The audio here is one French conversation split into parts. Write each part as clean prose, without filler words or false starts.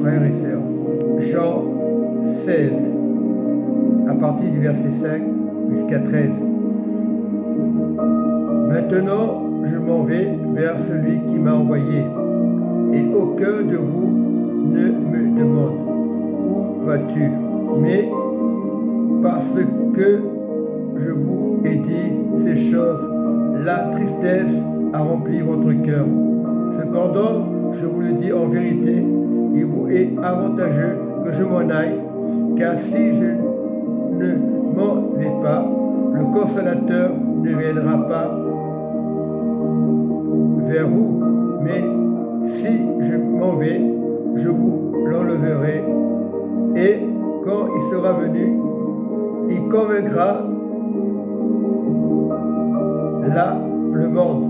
frères et sœurs. Jean 16, à partir du verset 5 jusqu'à 13. Maintenant, je m'en vais vers celui qui m'a envoyé, et aucun de vous ne me demande où vas-tu, mais parce que je vous ai dit ces choses, la tristesse a rempli votre cœur. Cependant, je vous le dis en vérité, il vous est avantageux que je m'en aille, car si je ne m'en vais pas, le Consolateur ne viendra pas vers vous. Mais si je m'en vais, je vous l'enlèverai, et quand il sera venu, il convaincra là le monde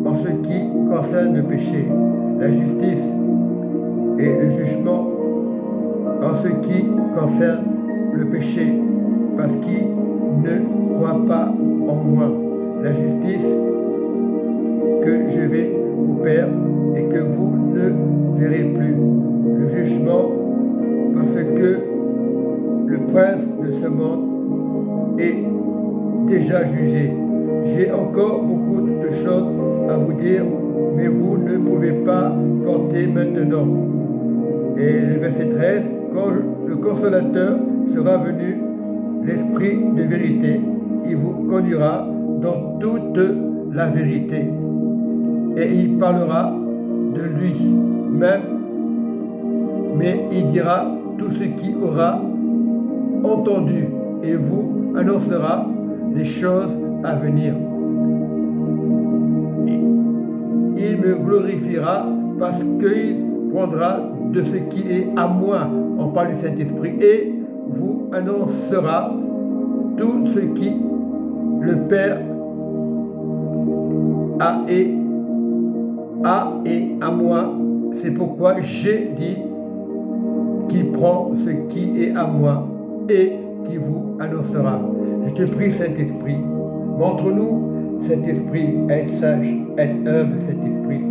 en ce qui concerne le péché, la justice et le jugement, en ce qui concerne le péché, parce qu'il ne croit pas en moi, la justice que je vais au Père et que vous ne verrez plus, le jugement parce que le prince de ce monde est déjà jugé. J'ai encore beaucoup de choses à vous dire, mais vous ne pouvez pas porter maintenant. Et le verset 13, quand le Consolateur sera venu, l'Esprit de vérité, il vous conduira dans toute la vérité. Et il parlera de lui-même, mais il dira tout ce qu'il aura entendu et vous annoncera les choses à venir. Il me glorifiera parce qu'il prendra de ce qui est à moi, on parle du Saint-Esprit, et vous annoncera tout ce qui le Père a et à moi. C'est pourquoi j'ai dit qu'il prend ce qui est à moi et qui vous annoncera. Je te prie, Saint-Esprit, montre-nous, Saint-Esprit, à être sage, à être humble, Saint-Esprit.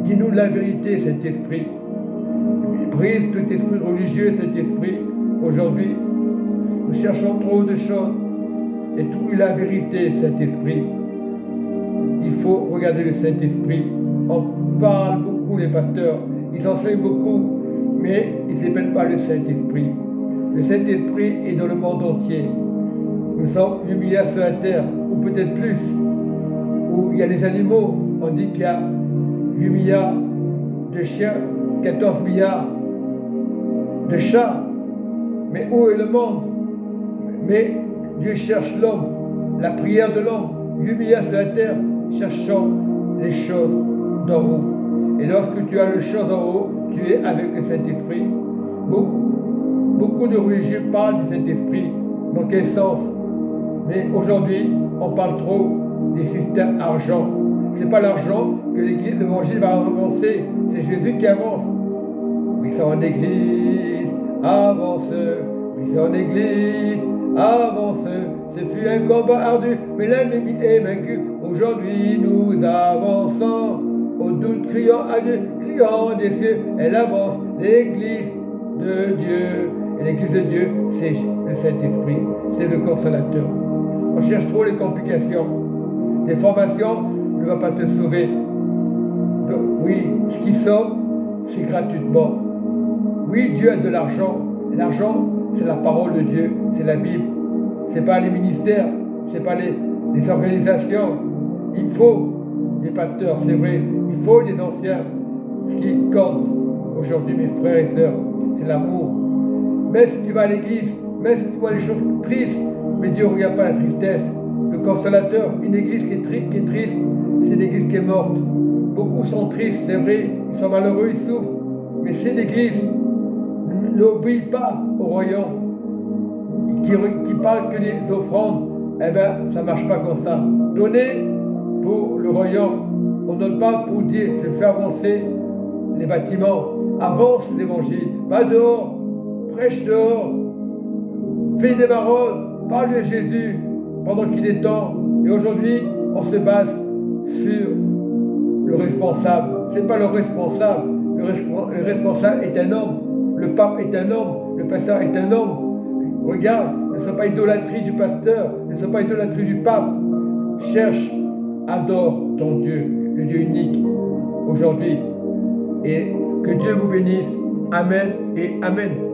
Dis-nous la vérité, Saint-Esprit. Brise tout esprit religieux, Saint-Esprit. Aujourd'hui, nous cherchons trop de choses et tout la vérité, Saint-Esprit. Il faut regarder le Saint-Esprit. On parle beaucoup, les pasteurs, ils enseignent beaucoup, mais ils n'appellent pas le Saint-Esprit. Le Saint-Esprit est dans le monde entier. Nous sommes 8 milliards sur la terre, ou peut-être plus, où il y a les animaux. On dit qu'il y a 8 milliards de chiens, 14 milliards de chats. Mais où est le monde? Mais Dieu cherche l'homme, la prière de l'homme. 8 milliards sur la terre, cherchant les choses d'en haut. Et lorsque tu as les choses en haut, tu es avec le Saint-Esprit. Beaucoup de religieux parlent du Saint-Esprit. Dans quel sens? Mais aujourd'hui, on parle trop des systèmes argent. Ce n'est pas l'argent que l'Église, l'Évangile va avancer. C'est Jésus qui avance. Oui, c'est en Église, avance. Oui, c'est en Église, avance. Ce fut un combat ardu, mais l'ennemi est vaincu. Aujourd'hui, nous avançons. Au doute, criant à Dieu, criant des cieux, elle avance. L'Église de Dieu. Et l'Église de Dieu, c'est le Saint-Esprit, c'est le Consolateur. On cherche trop les complications. Les formations ne vont pas te sauver. Donc, oui, ce qui sauve, c'est gratuitement. Oui, Dieu a de l'argent. L'argent, c'est la parole de Dieu, c'est la Bible. Ce n'est pas les ministères, ce n'est pas les organisations. Il faut des pasteurs, c'est vrai. Il faut des anciens. Ce qui compte aujourd'hui, mes frères et sœurs, c'est l'amour. Mais si tu vas à l'église, même si tu vois les choses tristes, mais Dieu ne regarde pas la tristesse. Le Consolateur, une église qui est triste, c'est une église qui est morte. Beaucoup sont tristes, c'est vrai, ils sont malheureux, ils souffrent. Mais c'est l'église n'obéit pas au royaume, qui parle que les offrandes, eh bien, ça ne marche pas comme ça. Donner pour le royaume, on ne donne pas pour dire, je fais avancer les bâtiments. Avance l'évangile, va dehors, prêche dehors, fais des paroles, parle de Jésus pendant qu'il est temps. Et aujourd'hui, on se base sur le responsable. Ce n'est pas le responsable. le responsable est un homme, le pape est un homme, le pasteur est un homme. Regarde, ne sois pas idolâtrie du pasteur, ne sois pas idolâtrie du pape. Cherche, adore ton Dieu, le Dieu unique, aujourd'hui. Et que Dieu vous bénisse. Amen et Amen.